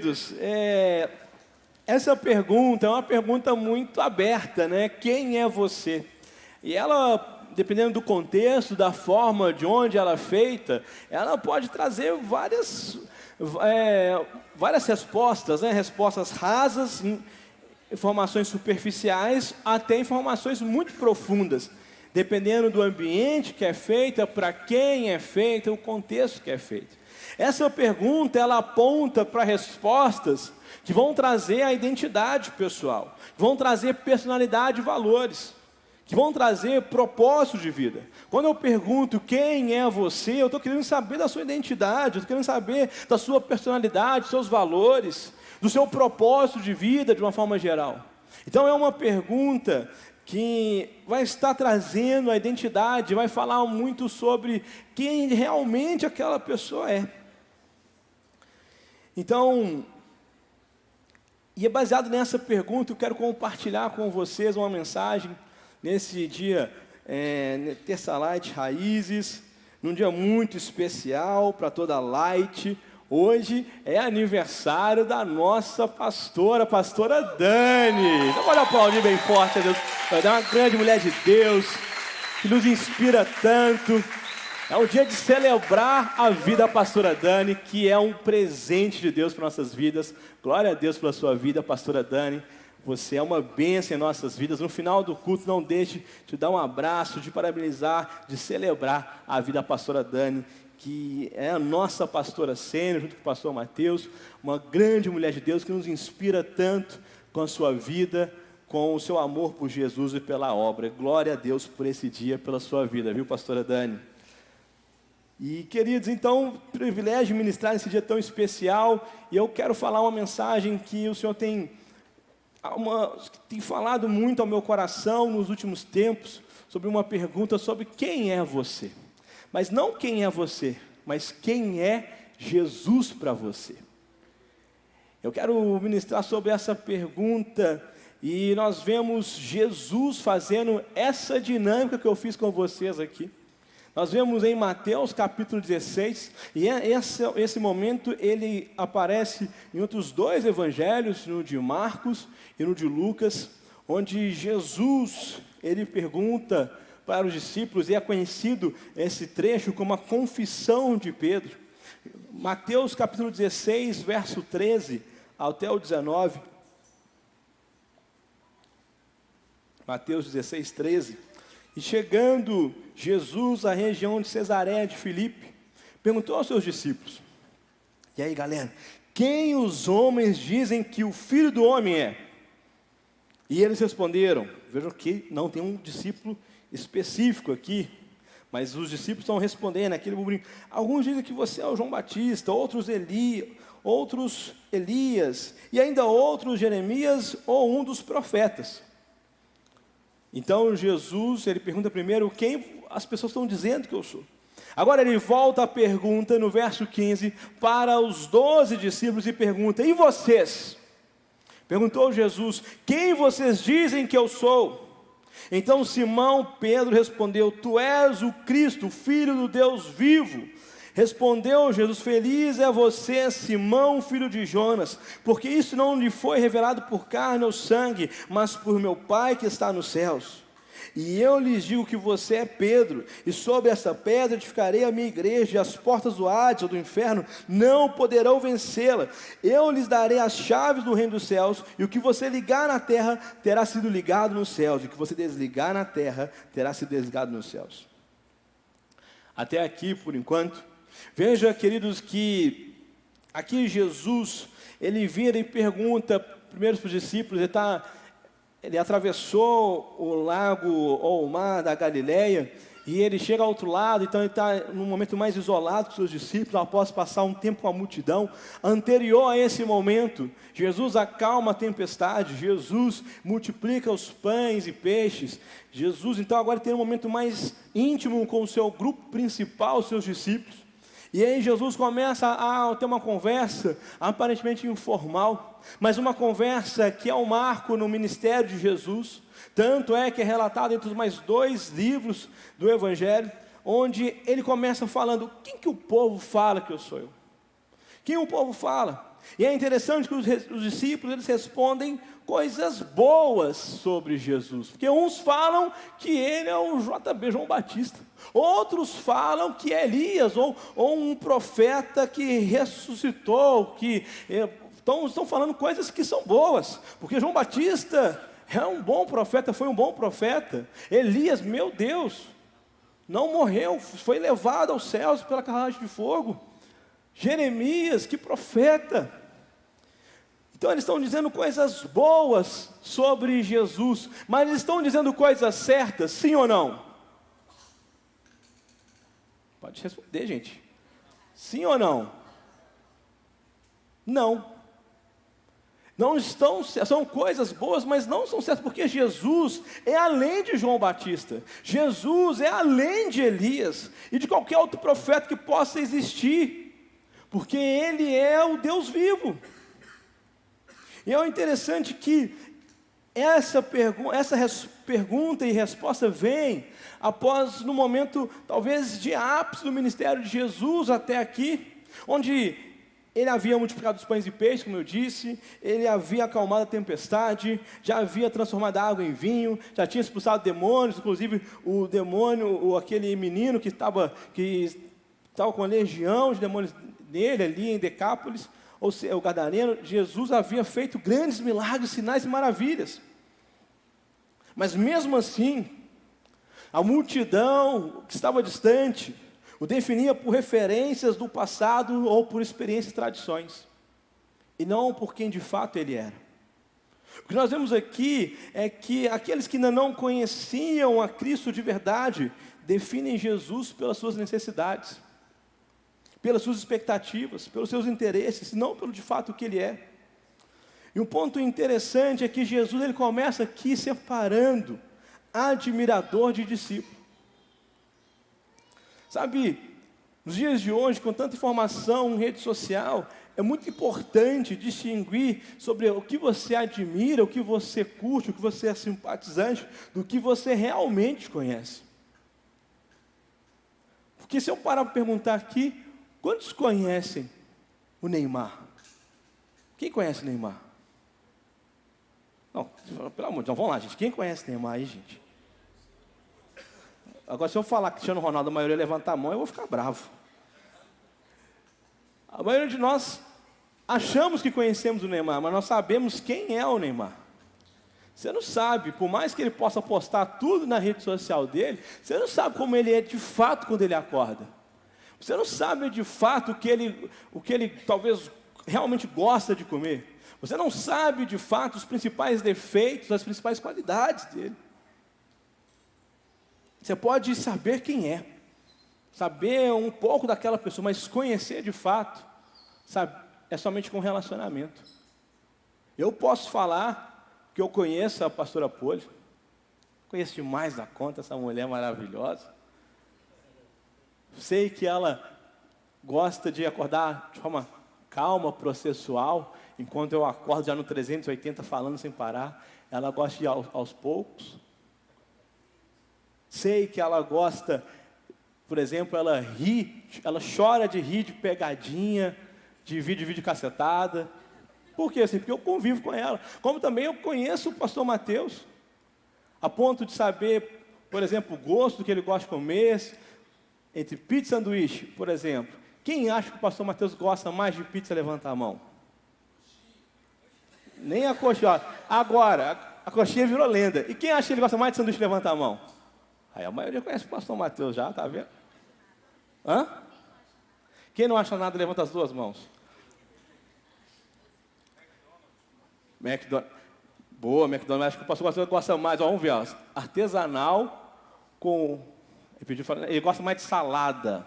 Queridos, essa pergunta é uma pergunta muito aberta, né? Quem é você? E ela, dependendo do contexto, da forma de onde ela é feita, ela pode trazer várias respostas, né? Respostas rasas, informações superficiais, até informações muito profundas, dependendo do ambiente que é feita, para quem é feita, o contexto que é feito. Essa pergunta, ela aponta para respostas que vão trazer a identidade pessoal, vão trazer personalidade e valores, que vão trazer propósito de vida. Quando eu pergunto quem é você, eu estou querendo saber da sua identidade, eu estou querendo saber da sua personalidade, dos seus valores, do seu propósito de vida de uma forma geral. Então é uma pergunta que vai estar trazendo a identidade, vai falar muito sobre quem realmente aquela pessoa é. Então, e é baseado nessa pergunta, eu quero compartilhar com vocês uma mensagem nesse dia, Terça Light Raízes, num dia muito especial para toda a Light. Hoje é aniversário da nossa pastora, a pastora Dani. Então pode aplaudir bem forte a Deus. É uma grande mulher de Deus, que nos inspira tanto. É um dia de celebrar a vida da pastora Dani, que é um presente de Deus para nossas vidas. Glória a Deus pela sua vida, pastora Dani. Você é uma bênção em nossas vidas. No final do culto, não deixe de dar um abraço, de parabenizar, de celebrar a vida da pastora Dani, que é a nossa pastora sênior, junto com o pastor Mateus, uma grande mulher de Deus que nos inspira tanto com a sua vida, com o seu amor por Jesus e pela obra. Glória a Deus por esse dia, pela sua vida, viu, pastora Dani? E, queridos, então, privilégio ministrar nesse dia tão especial, e eu quero falar uma mensagem que o Senhor tem falado muito ao meu coração nos últimos tempos, sobre uma pergunta sobre quem é você. Mas não quem é você, mas quem é Jesus para você. Eu quero ministrar sobre essa pergunta, e nós vemos Jesus fazendo essa dinâmica que eu fiz com vocês aqui. Nós vemos em Mateus capítulo 16, e esse momento ele aparece em outros dois evangelhos, no de Marcos e no de Lucas, onde Jesus, ele pergunta para os discípulos, e é conhecido esse trecho como a confissão de Pedro. Mateus capítulo 16, verso 13 até o 19. Mateus 16, 13. E chegando Jesus à região de Cesareia de Filipe, perguntou aos seus discípulos: e aí, galera, quem os homens dizem que o Filho do Homem é? E eles responderam, vejam que não tem um discípulo específico aqui, mas os discípulos estão respondendo aquele burburinho. Alguns dizem que você é o João Batista, outros Elias, e ainda outros Jeremias ou um dos profetas. Então Jesus, ele pergunta primeiro quem as pessoas estão dizendo que eu sou. Agora ele volta a pergunta no verso 15 para os 12 discípulos e pergunta: e vocês? Perguntou Jesus: quem vocês dizem que eu sou? Então Simão Pedro respondeu: tu és o Cristo, o Filho do Deus vivo. Respondeu Jesus: feliz é você, Simão, filho de Jonas, porque isso não lhe foi revelado por carne ou sangue, mas por meu Pai que está nos céus. E eu lhes digo que você é Pedro, e sobre essa pedra edificarei a minha igreja, e as portas do Hades ou do inferno não poderão vencê-la. Eu lhes darei as chaves do reino dos céus, e o que você ligar na terra terá sido ligado nos céus, e o que você desligar na terra terá sido desligado nos céus. Até aqui, por enquanto. Veja, queridos, que aqui Jesus, ele vira e pergunta primeiro para os discípulos, ele atravessou o lago ou o mar da Galileia, e ele chega ao outro lado, então ele está num momento mais isolado com seus discípulos, após passar um tempo com a multidão. Anterior a esse momento, Jesus acalma a tempestade, Jesus multiplica os pães e peixes, Jesus então agora tem um momento mais íntimo com o seu grupo principal, os seus discípulos. E aí Jesus começa a ter uma conversa aparentemente informal, mas uma conversa que é um marco no ministério de Jesus. Tanto é que é relatado entre os mais 2 livros do Evangelho, onde ele começa falando: quem que o povo fala que eu sou eu? Quem o povo fala? E é interessante que os discípulos, eles respondem coisas boas sobre Jesus. Porque uns falam que ele é o JB, João Batista. Outros falam que é Elias, ou um profeta que ressuscitou, estão falando coisas que são boas. Porque João Batista é um bom profeta, foi um bom profeta. Elias, meu Deus, não morreu, foi levado aos céus pela carruagem de fogo. Jeremias, que profeta. Então eles estão dizendo coisas boas sobre Jesus, mas eles estão dizendo coisas certas, sim ou não? Pode responder, gente. Sim ou não? Não. Não estão, são coisas boas, mas não são certas, porque Jesus é além de João Batista. Jesus é além de Elias e de qualquer outro profeta que possa existir, porque Ele é o Deus vivo. E é interessante que essa pergunta e resposta vem após, no momento, talvez, de ápice do ministério de Jesus até aqui, onde ele havia multiplicado os pães e peixes, como eu disse, ele havia acalmado a tempestade, já havia transformado a água em vinho, já tinha expulsado demônios, inclusive o demônio, aquele menino que estava com a legião de demônios nele, ali em Decápolis, ou seja, o gadareno. Jesus havia feito grandes milagres, sinais e maravilhas. Mas mesmo assim, a multidão que estava distante o definia por referências do passado ou por experiências e tradições, e não por quem de fato ele era. O que nós vemos aqui é que aqueles que ainda não conheciam a Cristo de verdade definem Jesus pelas suas necessidades, pelas suas expectativas, pelos seus interesses, não pelo de fato que ele é. E um ponto interessante é que Jesus, ele começa aqui separando admirador de discípulo. Sabe, nos dias de hoje, com tanta informação em rede social, é muito importante distinguir sobre o que você admira, o que você curte, o que você é simpatizante, do que você realmente conhece. Porque se eu parar para perguntar aqui, quantos conhecem o Neymar? Quem conhece o Neymar? Não, pelo amor de Deus, vamos lá, gente. Quem conhece o Neymar aí, gente? Agora, se eu falar Cristiano Ronaldo, a maioria levantar a mão, eu vou ficar bravo. A maioria de nós achamos que conhecemos o Neymar, mas nós sabemos quem é o Neymar. Você não sabe, por mais que ele possa postar tudo na rede social dele, você não sabe como ele é de fato quando ele acorda. Você não sabe de fato o que ele talvez realmente gosta de comer. Você não sabe de fato os principais defeitos, as principais qualidades dele. Você pode saber quem é, saber um pouco daquela pessoa, mas conhecer de fato, sabe, é somente com relacionamento. Eu posso falar que eu conheço a pastora Poli, conheço demais da conta essa mulher maravilhosa. Sei que ela gosta de acordar de forma calma, processual, enquanto eu acordo já no 380 falando sem parar. Ela gosta de ir aos poucos. Sei que ela gosta, por exemplo, ela chora de rir de pegadinha, de vídeo cacetada. Por quê? Assim, porque eu convivo com ela. Como também eu conheço o pastor Mateus, a ponto de saber, por exemplo, o gosto que ele gosta de comer, entre pizza e sanduíche, por exemplo. Quem acha que o pastor Mateus gosta mais de pizza, levanta a mão. Nem a coxinha. Agora, a coxinha virou lenda. E quem acha que ele gosta mais de sanduíche, levanta a mão. Aí a maioria conhece o pastor Mateus já, tá vendo? Hã? Quem não acha nada, levanta as duas mãos. McDonald's. Boa, McDonald's. Acho que o pastor Mateus gosta mais. Ó, vamos ver, ó, artesanal com... Ele gosta mais de salada.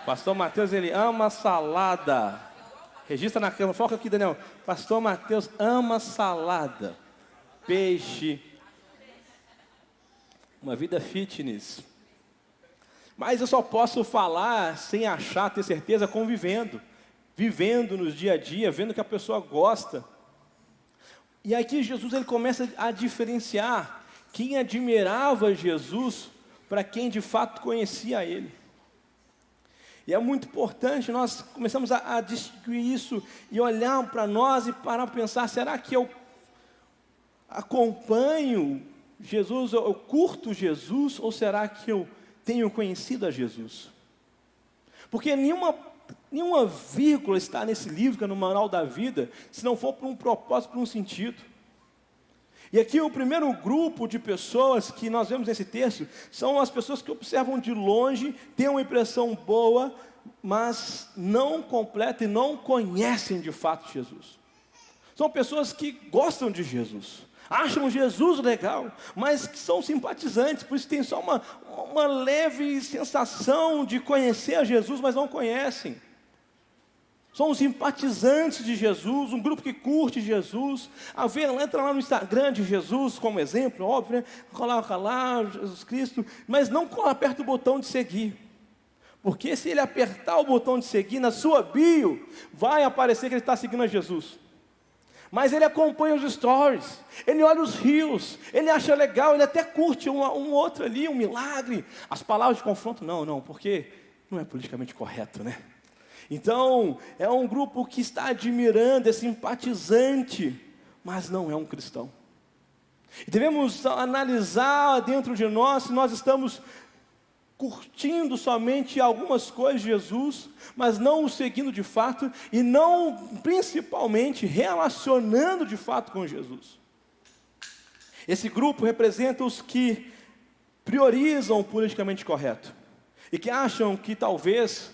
Pastor Mateus, ele ama salada. Registra na câmera, foca aqui, Daniel. Pastor Mateus ama salada. Peixe. Uma vida fitness. Mas eu só posso falar sem achar, ter certeza, convivendo. Vivendo nos dia a dia, vendo que a pessoa gosta. E aqui Jesus, ele começa a diferenciar quem admirava Jesus para quem de fato conhecia ele. E é muito importante nós começamos a distinguir isso e olhar para nós e parar para pensar, será que eu acompanho Jesus, eu curto Jesus, ou será que eu tenho conhecido a Jesus? Porque nenhuma vírgula está nesse livro, que é no Manual da Vida, se não for por um propósito, por um sentido. E aqui o primeiro grupo de pessoas que nós vemos nesse texto são as pessoas que observam de longe, têm uma impressão boa, mas não completam e não conhecem de fato Jesus. São pessoas que gostam de Jesus, acham Jesus legal, mas que são simpatizantes, por isso tem só uma leve sensação de conhecer a Jesus, mas não conhecem. São os simpatizantes de Jesus, um grupo que curte Jesus. Entra lá no Instagram de Jesus como exemplo, óbvio, né? Coloca lá Jesus Cristo, mas não aperta o botão de seguir. Porque se ele apertar o botão de seguir, na sua bio, vai aparecer que ele está seguindo a Jesus. Mas ele acompanha os stories, ele olha os reels, ele acha legal, ele até curte um outro ali, um milagre. As palavras de confronto, não, porque não é politicamente correto, né? Então, é um grupo que está admirando, é simpatizante, mas não é um cristão. E devemos analisar dentro de nós se nós estamos curtindo somente algumas coisas de Jesus, mas não o seguindo de fato, e não, principalmente, relacionando de fato com Jesus. Esse grupo representa os que priorizam o politicamente correto, e que acham que talvez,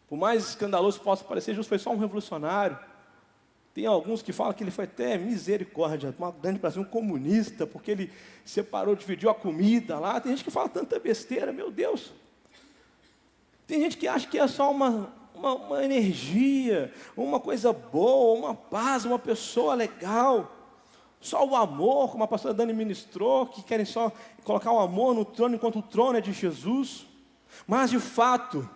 por mais escandaloso que possa parecer, Jesus foi só um revolucionário. Tem alguns que falam que ele foi até misericórdia, uma grande para um comunista, porque ele separou, dividiu a comida lá. Tem gente que fala tanta besteira, meu Deus. Tem gente que acha que é só uma energia, uma coisa boa, uma paz, uma pessoa legal. Só o amor, como a pastora Dani ministrou, que querem só colocar o amor no trono, enquanto o trono é de Jesus. Mas de fato,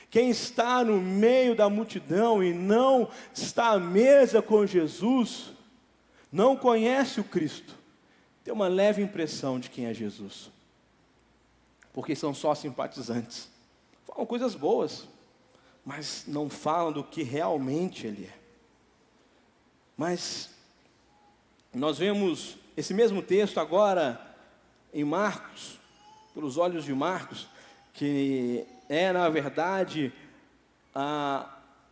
quem está no meio da multidão e não está à mesa com Jesus, não conhece o Cristo, tem uma leve impressão de quem é Jesus, porque são só simpatizantes, falam coisas boas, mas não falam do que realmente Ele é. Mas nós vemos esse mesmo texto agora em Marcos, pelos olhos de Marcos, que é, na verdade,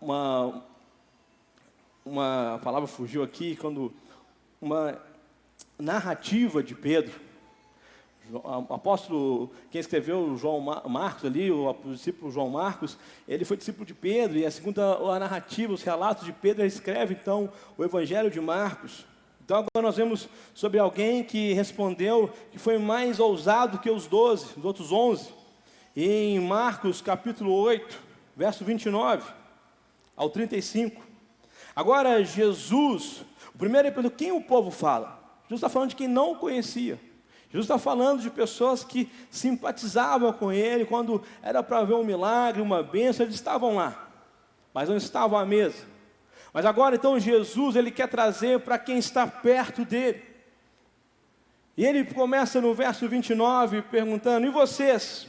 uma palavra fugiu aqui, uma narrativa de Pedro. O apóstolo, quem escreveu João Marcos ali, o discípulo João Marcos, ele foi discípulo de Pedro, e a narrativa, os relatos de Pedro, ele escreve então o Evangelho de Marcos. Então agora nós vemos sobre alguém que respondeu que foi mais ousado que os outros 11. Em Marcos capítulo 8, verso 29 ao 35. Agora Jesus, o primeiro é pelo quem o povo fala. Jesus está falando de quem não o conhecia. Jesus está falando de pessoas que simpatizavam com ele, quando era para ver um milagre, uma bênção, eles estavam lá, mas não estavam à mesa. Mas agora então Jesus, ele quer trazer para quem está perto dele. E ele começa no verso 29 perguntando: e vocês?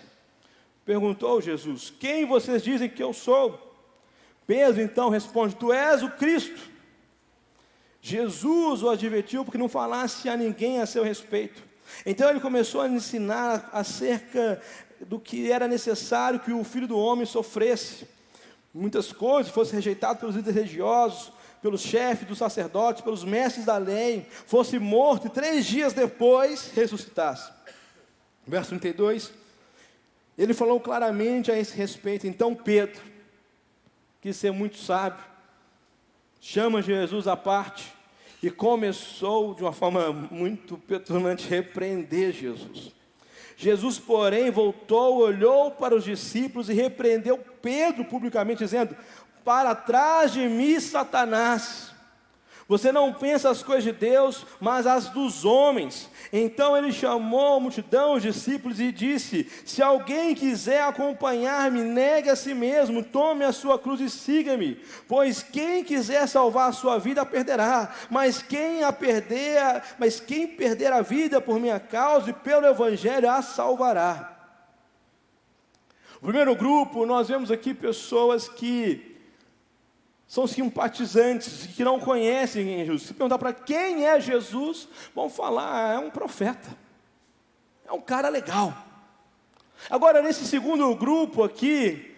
Perguntou Jesus: quem vocês dizem que eu sou? Pedro então responde: tu és o Cristo. Jesus o advertiu porque não falasse a ninguém a seu respeito. Então ele começou a ensinar acerca do que era necessário que o Filho do Homem sofresse muitas coisas, fosse rejeitado pelos líderes religiosos, pelos chefes dos sacerdotes, pelos mestres da lei, fosse morto e 3 dias depois ressuscitasse. Verso 32, ele falou claramente a esse respeito. Então Pedro, quis ser muito sábio, chama Jesus à parte e começou de uma forma muito petulante a repreender Jesus. Jesus, porém, voltou, olhou para os discípulos e repreendeu Pedro publicamente, dizendo: para trás de mim, Satanás, você não pensa as coisas de Deus, mas as dos homens. Então ele chamou a multidão, os discípulos, e disse: se alguém quiser acompanhar-me, negue a si mesmo, tome a sua cruz e siga-me. Pois quem quiser salvar a sua vida, a perderá. Mas quem perder a vida por minha causa e pelo Evangelho, a salvará. O primeiro grupo, nós vemos aqui pessoas que são simpatizantes, que não conhecem quem é Jesus. Se perguntar para quem é Jesus, vão falar, é um profeta, é um cara legal. Agora, nesse segundo grupo aqui,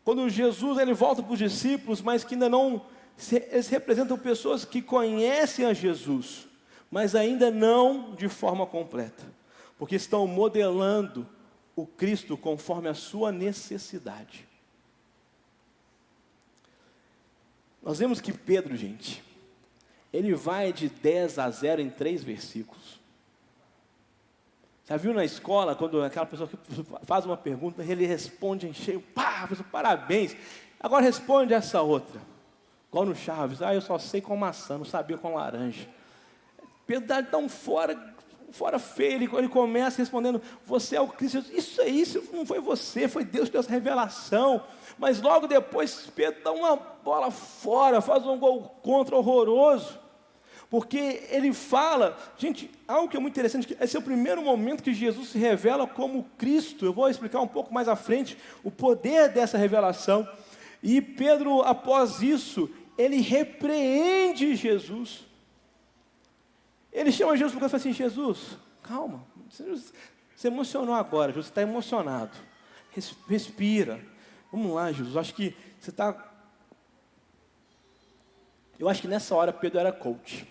quando Jesus ele volta para os discípulos, mas que ainda não, eles representam pessoas que conhecem a Jesus, mas ainda não de forma completa, porque estão modelando o Cristo conforme a sua necessidade. Nós vemos que Pedro, gente, ele vai de 10 a 0 em 3 versículos. Já viu na escola, quando aquela pessoa que faz uma pergunta, ele responde em cheio, pá, parabéns. Agora responde essa outra. Igual no Chaves, eu só sei com maçã, não sabia com laranja. Pedro dá um fora feio, ele começa respondendo, você é o Cristo. Isso não foi você, foi Deus que deu essa revelação. Mas logo depois, Pedro dá uma bola fora, faz um gol contra horroroso. Porque ele fala, gente, algo que é muito interessante, esse é o primeiro momento que Jesus se revela como Cristo. Eu vou explicar um pouco mais à frente o poder dessa revelação. E Pedro, após isso, ele repreende Jesus. Ele chama Jesus porque ele fala assim, Jesus, calma, você emocionou agora, Jesus está emocionado. Respira. Vamos lá, Jesus, acho que você está... Eu acho que nessa hora Pedro era coach.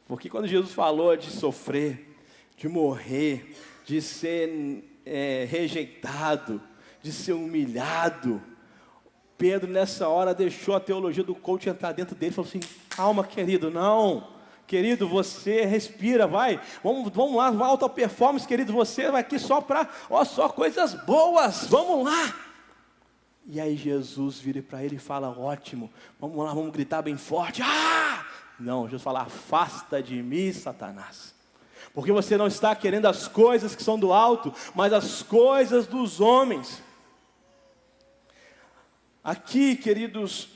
Porque quando Jesus falou de sofrer, de morrer, de ser rejeitado, de ser humilhado, Pedro nessa hora deixou a teologia do coach entrar dentro dele e falou assim, calma querido, não, querido, você respira, vai, vamos lá, vai alta performance, querido, você vai aqui só para, só coisas boas, vamos lá. E aí Jesus vira para ele e fala, ótimo, vamos lá, vamos gritar bem forte, Não, Jesus fala, afasta de mim, Satanás, porque você não está querendo as coisas que são do alto, mas as coisas dos homens. Aqui, queridos,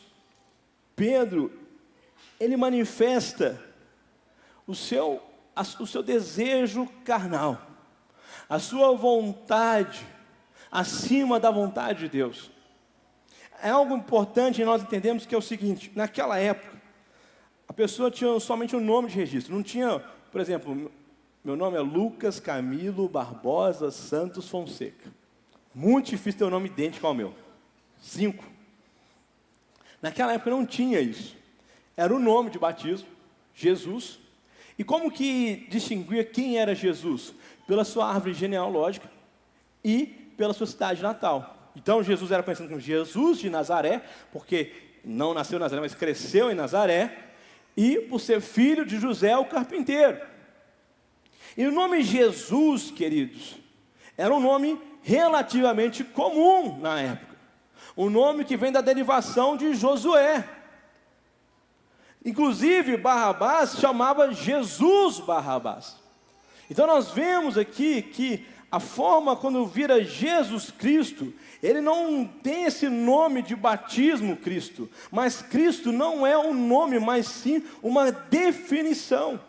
Pedro, ele manifesta o seu desejo carnal, a sua vontade, acima da vontade de Deus. É algo importante nós entendemos que é o seguinte, naquela época, a pessoa tinha somente um nome de registro, não tinha, por exemplo, meu nome é Lucas Camilo Barbosa Santos Fonseca. Muito difícil ter um nome idêntico ao meu. 5. Naquela época não tinha isso. Era o nome de batismo, Jesus. E como que distinguia quem era Jesus? Pela sua árvore genealógica e pela sua cidade natal. Então Jesus era conhecido como Jesus de Nazaré, porque não nasceu em Nazaré, mas cresceu em Nazaré. E por ser filho de José o carpinteiro. E o nome Jesus, queridos, era um nome relativamente comum na época. Um nome que vem da derivação de Josué. Inclusive Barrabás chamava Jesus Barrabás. Então nós vemos aqui que a forma quando vira Jesus Cristo, ele não tem esse nome de batismo Cristo, mas Cristo não é um nome, mas sim uma definição.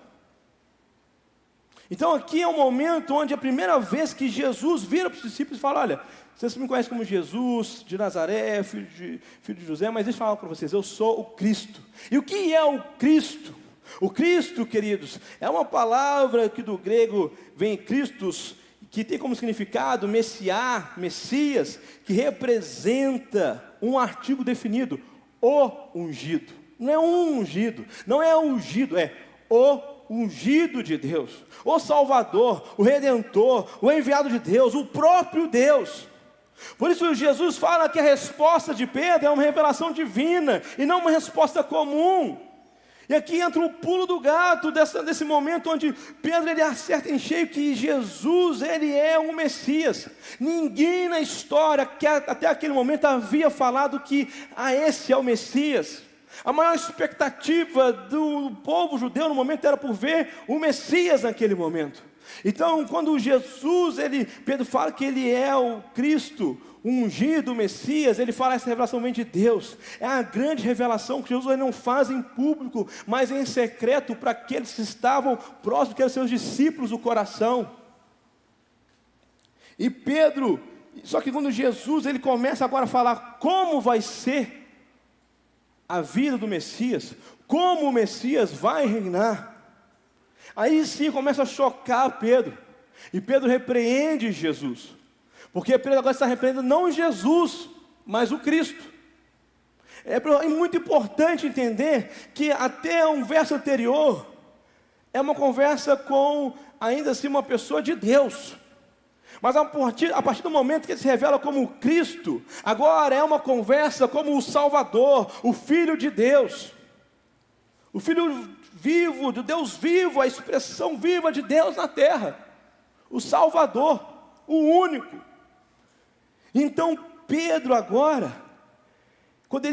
Então aqui é um momento onde a primeira vez que Jesus vira para os discípulos e fala, olha, vocês me conhecem como Jesus de Nazaré, filho de José, mas deixa eu falar para vocês, eu sou o Cristo. E o que é o Cristo? O Cristo, queridos, é uma palavra que do grego vem Christos, que tem como significado Messias, que representa um artigo definido, o ungido. Não é um ungido, não é ungido, é o ungido de Deus, o Salvador, o Redentor, o enviado de Deus, o próprio Deus. Por isso Jesus fala que a resposta de Pedro é uma revelação divina, e não uma resposta comum. E aqui entra o pulo do gato desse momento onde Pedro ele acerta em cheio que Jesus ele é o Messias. Ninguém na história que até aquele momento havia falado que esse é o Messias. A maior expectativa do povo judeu no momento era por ver o Messias naquele momento. Então quando Jesus, Pedro fala que ele é o Cristo, o ungido, o Messias, ele fala essa revelação vem de Deus. É a grande revelação que Jesus não faz em público, mas em secreto para aqueles que estavam próximos, que eram seus discípulos do coração. E Pedro, Só que quando Jesus ele começa agora a falar como vai ser a vida do Messias, como o Messias vai reinar, aí sim começa a chocar Pedro. E Pedro repreende Jesus. Porque Pedro agora está repreendendo não Jesus, mas o Cristo. É muito importante entender que até um verso anterior é uma conversa com, ainda assim, uma pessoa de Deus. Mas a partir do momento que ele se revela como Cristo, agora é uma conversa como o Salvador, o Filho de Deus. O Filho vivo, de Deus vivo, a expressão viva de Deus na terra. O Salvador, o único. Então Pedro agora, quando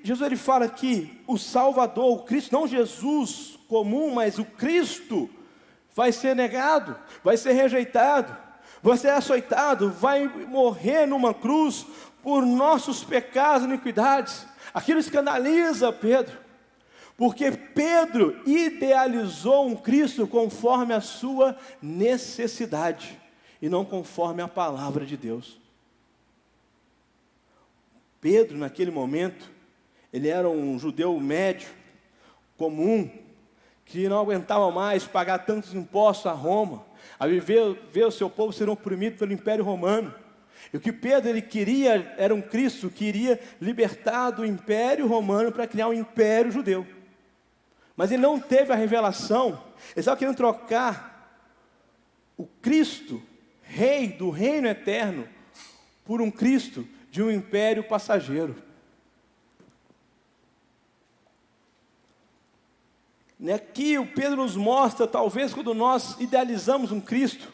Jesus ele fala aqui, o Salvador, o Cristo, não Jesus comum, mas o Cristo, vai ser negado, vai ser rejeitado, vai ser açoitado, vai morrer numa cruz por nossos pecados e iniquidades. Aquilo escandaliza Pedro, porque Pedro idealizou um Cristo conforme a sua necessidade, e não conforme a palavra de Deus. Pedro, naquele momento, ele era um judeu médio, comum, que não aguentava mais pagar tantos impostos a Roma, a ver o seu povo ser oprimido pelo Império Romano. E o que Pedro ele queria era um Cristo que iria libertar do Império Romano para criar um Império Judeu. Mas ele não teve a revelação, ele estava querendo trocar o Cristo, Rei do reino eterno, por um Cristo de um império passageiro. Aqui o Pedro nos mostra, talvez quando nós idealizamos um Cristo,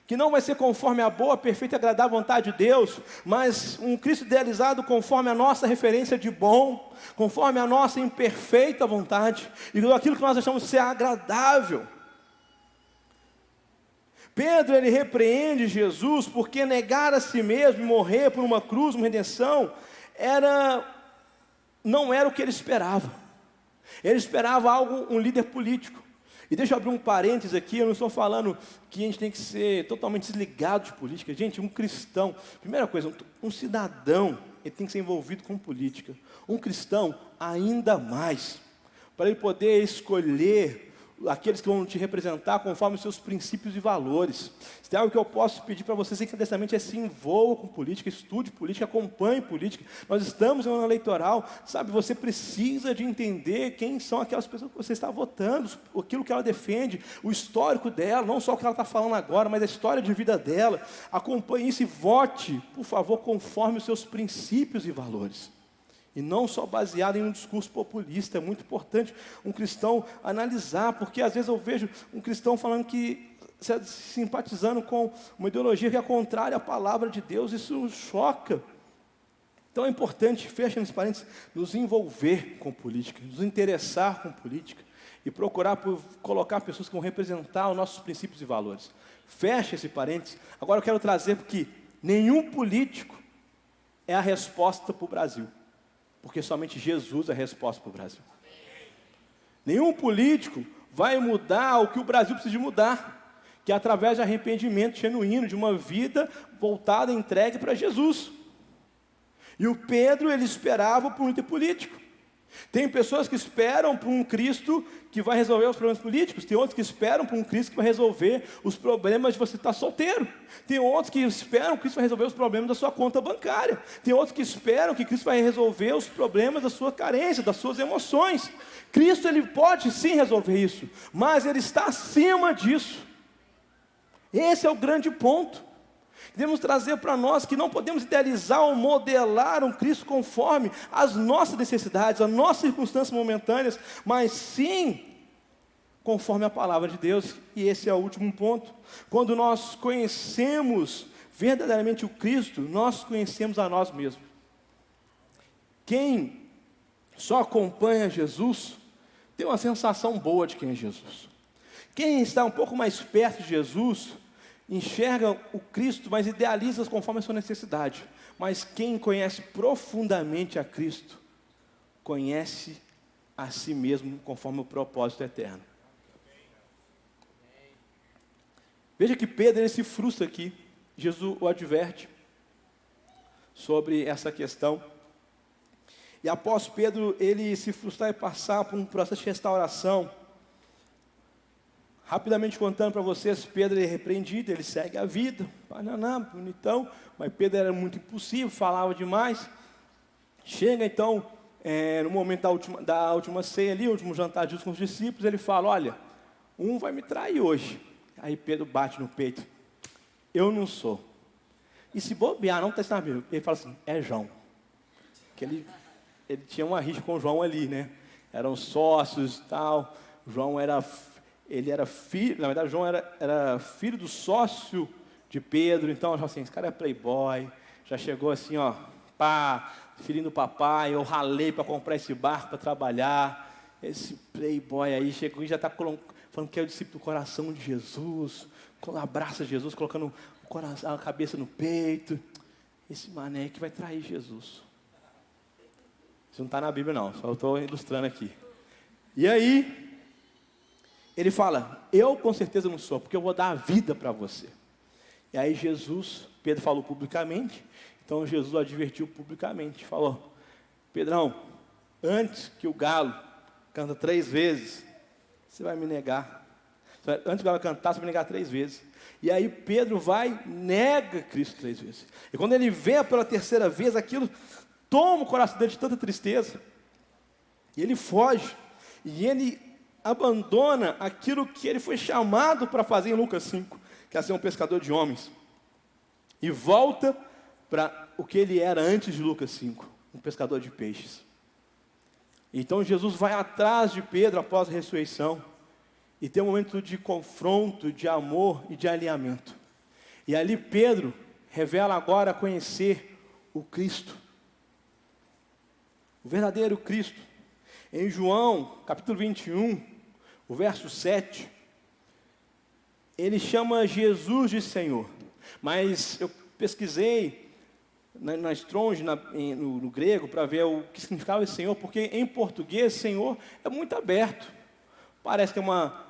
que não vai ser conforme a boa, perfeita e agradável vontade de Deus, mas um Cristo idealizado conforme a nossa referência de bom, conforme a nossa imperfeita vontade, e aquilo que nós achamos ser agradável. Pedro ele repreende Jesus porque negar a si mesmo e morrer por uma cruz, uma redenção, não era o que ele esperava. Ele esperava um líder político. E deixa eu abrir um parênteses aqui, eu não estou falando que a gente tem que ser totalmente desligado de política. Gente, um cristão, primeira coisa, um cidadão, ele tem que ser envolvido com política. Um cristão, ainda mais, para ele poder escolher aqueles que vão te representar conforme os seus princípios e valores. Se tem algo que eu posso pedir para vocês encarecidamente é se envolva com política, estude política, acompanhe política. Nós estamos em um ano eleitoral, sabe, você precisa de entender quem são aquelas pessoas que você está votando, aquilo que ela defende, o histórico dela, não só o que ela está falando agora, mas a história de vida dela. Acompanhe isso e vote, por favor, conforme os seus princípios e valores. E não só baseado em um discurso populista. É muito importante um cristão analisar, porque às vezes eu vejo um cristão falando que, simpatizando com uma ideologia que é contrária à palavra de Deus, isso choca. Então é importante, fecha nos parênteses, nos envolver com política, nos interessar com política, e procurar colocar pessoas que vão representar os nossos princípios e valores. Fecha esse parênteses. Agora eu quero trazer que nenhum político é a resposta para o Brasil. Porque somente Jesus é a resposta para o Brasil. Nenhum político vai mudar o que o Brasil precisa de mudar, que é através de arrependimento genuíno, de uma vida voltada, entregue para Jesus. E o Pedro, ele esperava por um líder político. Tem pessoas que esperam por um Cristo que vai resolver os problemas políticos. Tem outros que esperam por um Cristo que vai resolver os problemas de você estar solteiro. Tem outros que esperam que Cristo vai resolver os problemas da sua conta bancária. Tem outros que esperam que Cristo vai resolver os problemas da sua carência, das suas emoções. Cristo, ele pode sim resolver isso, mas ele está acima disso. Esse é o grande ponto. Devemos trazer para nós que não podemos idealizar ou modelar um Cristo conforme as nossas necessidades, as nossas circunstâncias momentâneas, mas sim conforme a palavra de Deus. E esse é o último ponto. Quando nós conhecemos verdadeiramente o Cristo, nós conhecemos a nós mesmos. Quem só acompanha Jesus tem uma sensação boa de quem é Jesus. Quem está um pouco mais perto de Jesus enxerga o Cristo, mas idealiza conforme a sua necessidade. Mas quem conhece profundamente a Cristo, conhece a si mesmo conforme o propósito eterno. Veja que Pedro, ele se frustra aqui. Jesus o adverte. sobre essa questão. E após Pedro, ele se frustrar e passar por um processo de restauração, rapidamente contando para vocês, Pedro é repreendido, ele segue a vida, não, bonitão, mas Pedro era muito impulsivo, falava demais. Chega então, no momento da última ceia ali, o último jantar junto com os discípulos, ele fala, olha, um vai me trair hoje. Aí Pedro bate no peito, eu não sou. E se bobear, não está escrito na Bíblia, ele fala assim, é João. Que ele tinha uma rixa com o João ali, né? Eram sócios e tal, João era filho, na verdade João era filho do sócio de Pedro, então assim, esse cara é playboy, já chegou assim, ó, pá, filhinho do papai, eu ralei para comprar esse barco para trabalhar, esse playboy aí chegou e já está falando que é o discípulo do coração de Jesus, abraça Jesus, colocando a cabeça no peito, esse mané que vai trair Jesus. Isso não está na Bíblia não, só estou ilustrando aqui. E aí, ele fala, eu com certeza não sou, porque eu vou dar a vida para você. E aí Pedro falou publicamente, então Jesus o advertiu publicamente, falou, Pedrão, antes que o galo canta 3 vezes, você vai me negar. Antes que o galo cantar, você vai me negar 3 vezes. E aí Pedro nega Cristo 3 vezes. E quando ele vê pela 3ª vez, aquilo toma o coração dele de tanta tristeza. E ele foge. E ele abandona aquilo que ele foi chamado para fazer em Lucas 5, que é ser um pescador de homens. E volta para o que ele era antes de Lucas 5, um pescador de peixes. Então Jesus vai atrás de Pedro após a ressurreição. E tem um momento de confronto, de amor e de alinhamento. E ali Pedro revela agora conhecer o Cristo. O verdadeiro Cristo. Em João, capítulo 21, o verso 7, ele chama Jesus de Senhor. Mas eu pesquisei na Strong, no grego, para ver o que significava esse Senhor, porque em português, Senhor é muito aberto. Parece que é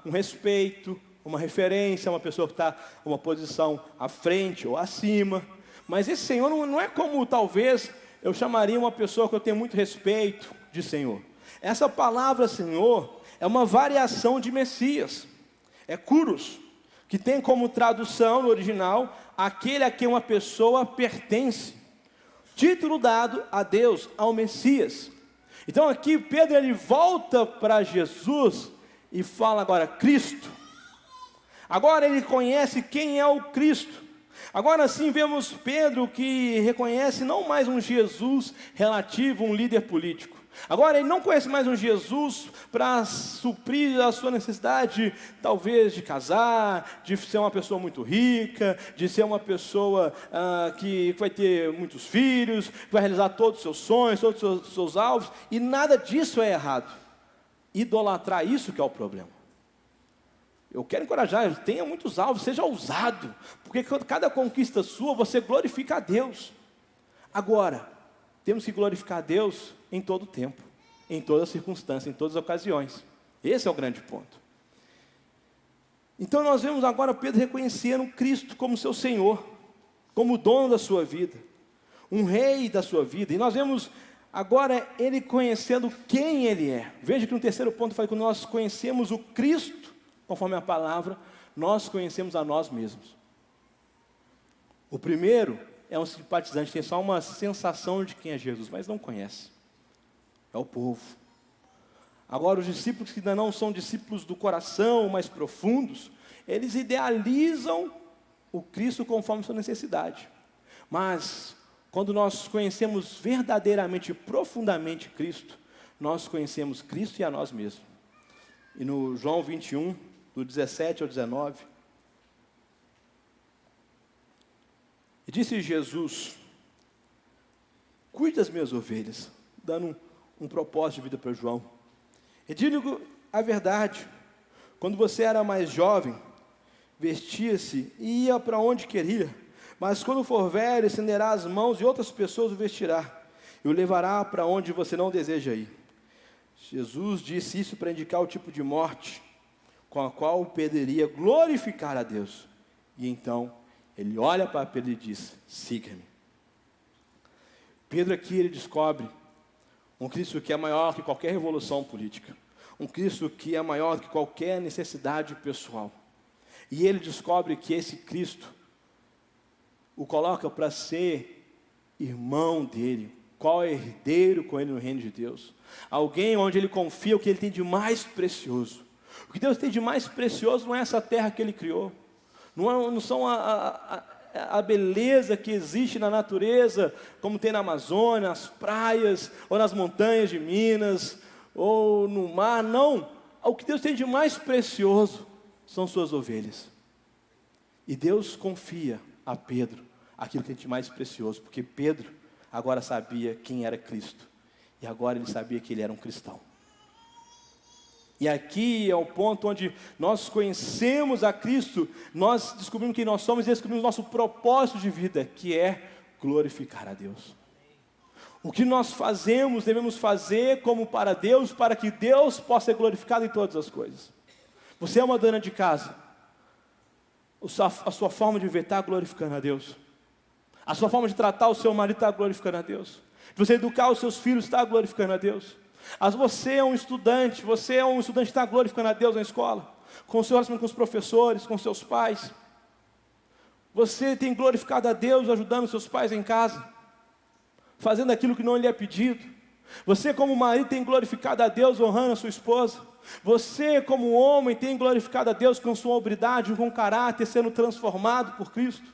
um respeito, uma referência, uma pessoa que está em uma posição à frente ou acima. Mas esse Senhor não é como talvez eu chamaria uma pessoa que eu tenho muito respeito de Senhor. Essa palavra Senhor é uma variação de Messias. É Kyrios, que tem como tradução no original, aquele a quem uma pessoa pertence. Título dado a Deus, ao Messias. Então aqui Pedro ele volta para Jesus e fala agora Cristo. Agora ele conhece quem é o Cristo. Agora sim vemos Pedro que reconhece não mais um Jesus relativo a um líder político. Agora ele não conhece mais um Jesus para suprir a sua necessidade, talvez de casar, de ser uma pessoa muito rica, de ser uma pessoa que vai ter muitos filhos, que vai realizar todos os seus sonhos, todos os seus alvos, e nada disso é errado. Idolatrar isso que é o problema. Eu quero encorajar, tenha muitos alvos, seja ousado, porque cada conquista sua você glorifica a Deus. Agora, temos que glorificar a Deus em todo tempo, em todas as circunstâncias, em todas as ocasiões. Esse é o grande ponto. Então nós vemos agora Pedro reconhecendo Cristo como seu Senhor, como dono da sua vida, um rei da sua vida. E nós vemos agora ele conhecendo quem ele é. Veja que no 3º ponto fala que quando nós conhecemos o Cristo, conforme a palavra, nós conhecemos a nós mesmos. O primeiro é um simpatizante, tem só uma sensação de quem é Jesus, mas não conhece. É o povo. Agora, os discípulos que ainda não são discípulos do coração mais profundos, eles idealizam o Cristo conforme sua necessidade. Mas, quando nós conhecemos verdadeiramente e profundamente Cristo, nós conhecemos Cristo e a nós mesmos. E no João 21, do 17 ao 19, e disse Jesus, cuide das minhas ovelhas, dando um propósito de vida para João. E digo a verdade, quando você era mais jovem, vestia-se e ia para onde queria, mas quando for velho, estenderá as mãos e outras pessoas o vestirá, e o levará para onde você não deseja ir. Jesus disse isso para indicar o tipo de morte com a qual Pedro iria glorificar a Deus. E então, ele olha para Pedro e diz, siga-me. Pedro aqui, ele descobre um Cristo que é maior que qualquer revolução política. Um Cristo que é maior que qualquer necessidade pessoal. E ele descobre que esse Cristo o coloca para ser irmão dele, co-herdeiro com ele no reino de Deus. Alguém onde ele confia o que ele tem de mais precioso. O que Deus tem de mais precioso não é essa terra que ele criou. Não são a beleza que existe na natureza, como tem na Amazônia, nas praias, ou nas montanhas de Minas, ou no mar, não. O que Deus tem de mais precioso são suas ovelhas. E Deus confia a Pedro aquilo que tem de mais precioso, porque Pedro agora sabia quem era Cristo, e agora ele sabia que ele era um cristão. E aqui é o ponto onde nós conhecemos a Cristo, nós descobrimos quem nós somos e descobrimos nosso propósito de vida, que é glorificar a Deus. O que nós fazemos, devemos fazer como para Deus, para que Deus possa ser glorificado em todas as coisas. Você é uma dona de casa, a sua forma de viver está glorificando a Deus. A sua forma de tratar o seu marido está glorificando a Deus. De você educar os seus filhos está glorificando a Deus. Você é um estudante que está glorificando a Deus na escola, com o seu relacionamento com os professores, com seus pais. Você tem glorificado a Deus ajudando seus pais em casa, fazendo aquilo que não lhe é pedido. Você como marido tem glorificado a Deus honrando a sua esposa. Você como homem tem glorificado a Deus com sua obridade, com caráter, sendo transformado por Cristo.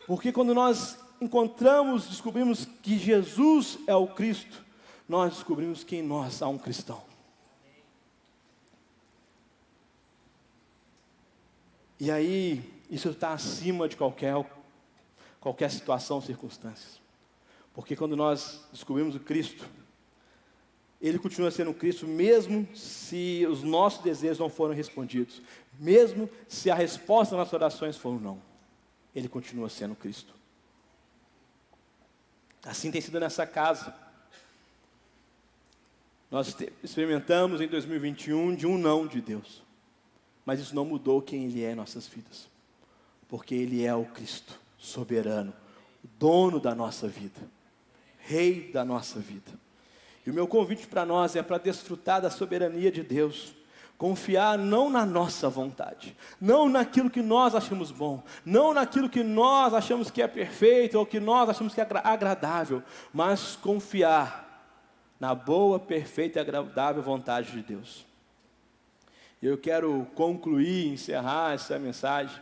Porque quando nós descobrimos que Jesus é o Cristo, nós descobrimos que em nós há um cristão. E aí, isso está acima de qualquer situação, circunstâncias. Porque quando nós descobrimos o Cristo, Ele continua sendo Cristo, mesmo se os nossos desejos não foram respondidos, mesmo se a resposta das nossas orações for um não, Ele continua sendo Cristo. Assim tem sido nessa casa. Nós experimentamos em 2021 de um não de Deus, mas isso não mudou quem Ele é em nossas vidas, porque Ele é o Cristo soberano, o dono da nossa vida, Rei da nossa vida. E o meu convite para nós é para desfrutar da soberania de Deus, confiar não na nossa vontade, não naquilo que nós achamos bom, não naquilo que nós achamos que é perfeito, ou que nós achamos que é agradável, mas confiar na boa, perfeita e agradável vontade de Deus. Eu quero encerrar essa mensagem,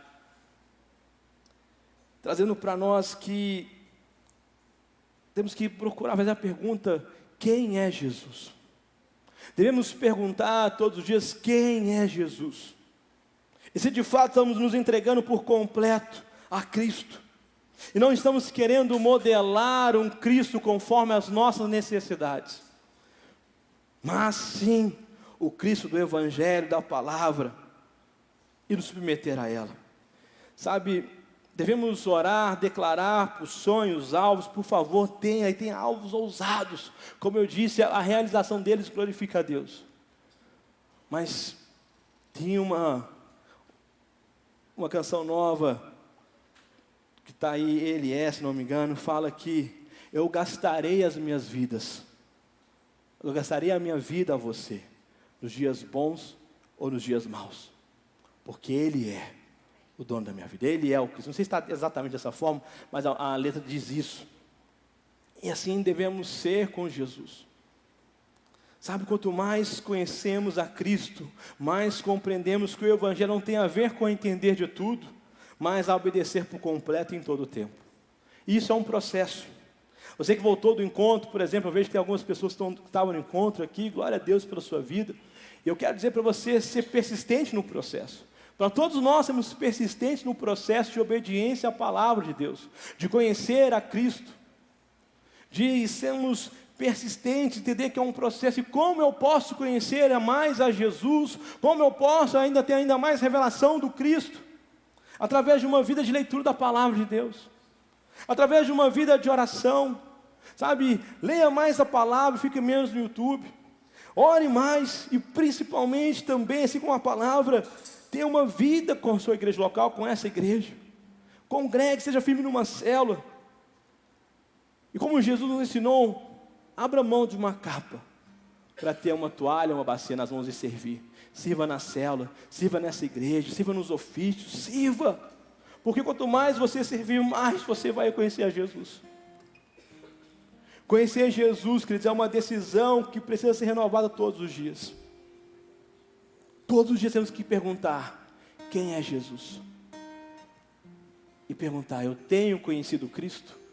trazendo para nós que temos que procurar fazer a pergunta: quem é Jesus? Devemos perguntar todos os dias: quem é Jesus? E se de fato estamos nos entregando por completo a Cristo, e não estamos querendo modelar um Cristo conforme as nossas necessidades, mas sim o Cristo do Evangelho, da Palavra, e nos submeter a ela. Sabe, devemos orar, declarar por sonhos, alvos. Por favor, tenha alvos ousados. Como eu disse, a realização deles glorifica a Deus. Mas tinha uma canção nova, que está aí, ele se não me engano, fala que eu gastarei as minhas vidas, eu gastarei a minha vida a você, nos dias bons ou nos dias maus, porque Ele é o dono da minha vida, Ele é o Cristo. Não sei se está exatamente dessa forma, mas a letra diz isso. E assim devemos ser com Jesus. Sabe, quanto mais conhecemos a Cristo, mais compreendemos que o Evangelho não tem a ver com entender de tudo, mas a obedecer por completo em todo o tempo. Isso é um processo. Você que voltou do encontro, por exemplo, eu vejo que tem algumas pessoas que estavam no encontro aqui, glória a Deus pela sua vida. E eu quero dizer para você ser persistente no processo. Para todos nós sermos persistentes no processo de obediência à palavra de Deus, de conhecer a Cristo, de sermos persistentes, entender que é um processo. E como eu posso conhecer mais a Jesus, como eu posso ainda ter ainda mais revelação do Cristo? Através de uma vida de leitura da palavra de Deus, através de uma vida de oração, sabe, leia mais a palavra, fique menos no YouTube, ore mais e principalmente também, assim como a palavra, tenha uma vida com a sua igreja local, com essa igreja, congregue, seja firme numa célula, E como Jesus nos ensinou, abra mão de uma capa para ter uma toalha, uma bacia nas mãos e servir. Sirva na célula, sirva nessa igreja, sirva nos ofícios, sirva. Porque quanto mais você servir, mais você vai conhecer a Jesus. Conhecer Jesus, queridos, é uma decisão que precisa ser renovada todos os dias. Todos os dias temos que perguntar, quem é Jesus? E perguntar, eu tenho conhecido Cristo?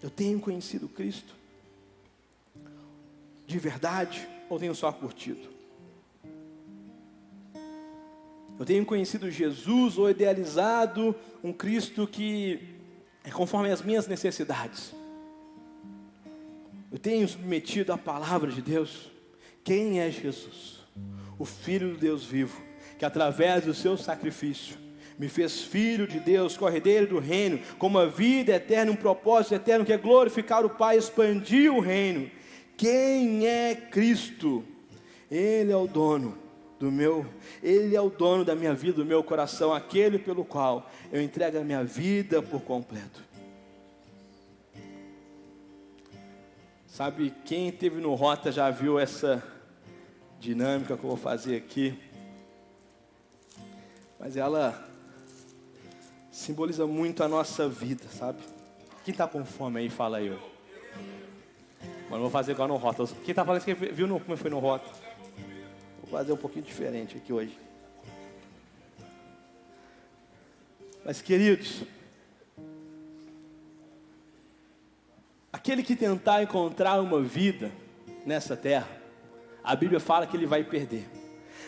Eu tenho conhecido Cristo? De verdade, ou tenho só curtido? Eu tenho conhecido Jesus ou idealizado um Cristo que é conforme as minhas necessidades? Eu tenho submetido à palavra de Deus? Quem é Jesus? O Filho do Deus vivo, que através do seu sacrifício me fez filho de Deus, corredeiro do reino, com uma vida eterna, um propósito eterno, que é glorificar o Pai, expandir o reino. Quem é Cristo? Ele é o dono Ele é o dono da minha vida, do meu coração, aquele pelo qual eu entrego a minha vida por completo. Sabe, quem esteve no Rota já viu essa dinâmica que eu vou fazer aqui, mas ela simboliza muito a nossa vida, sabe? Quem está com fome aí, fala eu. Mas não vou fazer igual no Rota. Quem está falando isso, viu como foi no Rota? Vou fazer um pouquinho diferente aqui hoje. Mas, queridos, aquele que tentar encontrar uma vida nessa terra, a Bíblia fala que ele vai perder.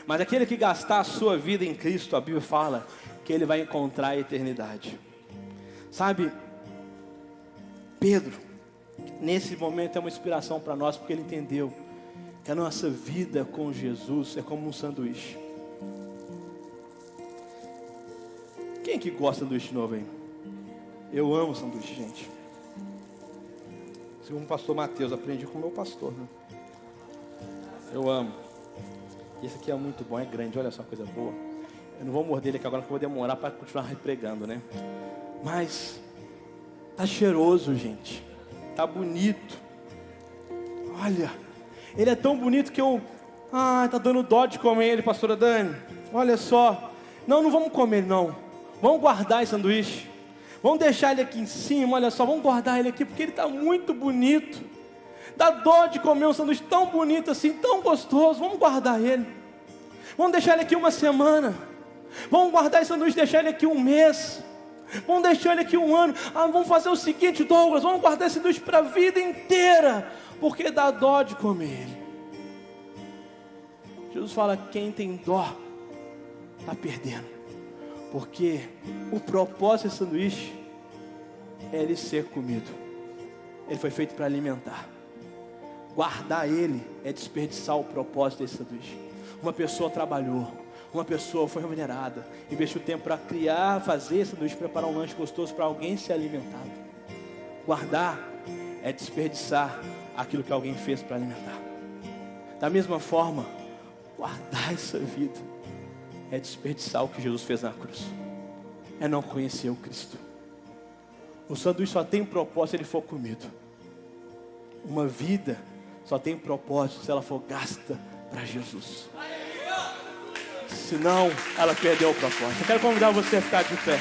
Mas aquele que gastar a sua vida em Cristo, a Bíblia fala que ele vai encontrar a eternidade. Sabe, Pedro, nesse momento é uma inspiração para nós, porque ele entendeu que a nossa vida com Jesus é como um sanduíche. Quem que gosta de sanduíche novo aí? Eu amo sanduíche, gente. Segundo o pastor Mateus, aprendi com o meu pastor, né? Eu amo. Esse aqui é muito bom, é grande, olha só que coisa boa. Eu não vou morder ele aqui agora, porque eu vou demorar para continuar pregando, né? Mas tá cheiroso, gente. Tá bonito. Olha, ele é tão bonito que tá dando dó de comer ele, pastora Dani. Olha só. Não vamos comer ele, não. Vamos guardar esse sanduíche. Vamos deixar ele aqui em cima, olha só. Vamos guardar ele aqui, porque ele está muito bonito. Dá dó de comer um sanduíche tão bonito assim, tão gostoso. Vamos guardar ele. Vamos deixar ele aqui uma semana. Vamos guardar esse sanduíche e deixar ele aqui um mês. Vamos deixar ele aqui um ano. Vamos fazer o seguinte, Douglas, vamos guardar esse sanduíche para a vida inteira, porque dá dó de comer ele. Jesus fala, quem tem dó está perdendo, porque o propósito desse sanduíche é ele ser comido. Ele foi feito para alimentar. Guardar ele é desperdiçar o propósito desse sanduíche. Uma pessoa trabalhou, uma pessoa foi remunerada, investiu tempo para criar, fazer esse sanduíche, preparar um lanche gostoso para alguém ser alimentado. Guardar é desperdiçar aquilo que alguém fez para alimentar. Da mesma forma, guardar essa vida é desperdiçar o que Jesus fez na cruz. É não conhecer o Cristo. O sanduíche só tem propósito se ele for comido. Uma vida só tem propósito se ela for gasta para Jesus. Senão, ela perdeu o propósito. Eu quero convidar você a ficar de pé.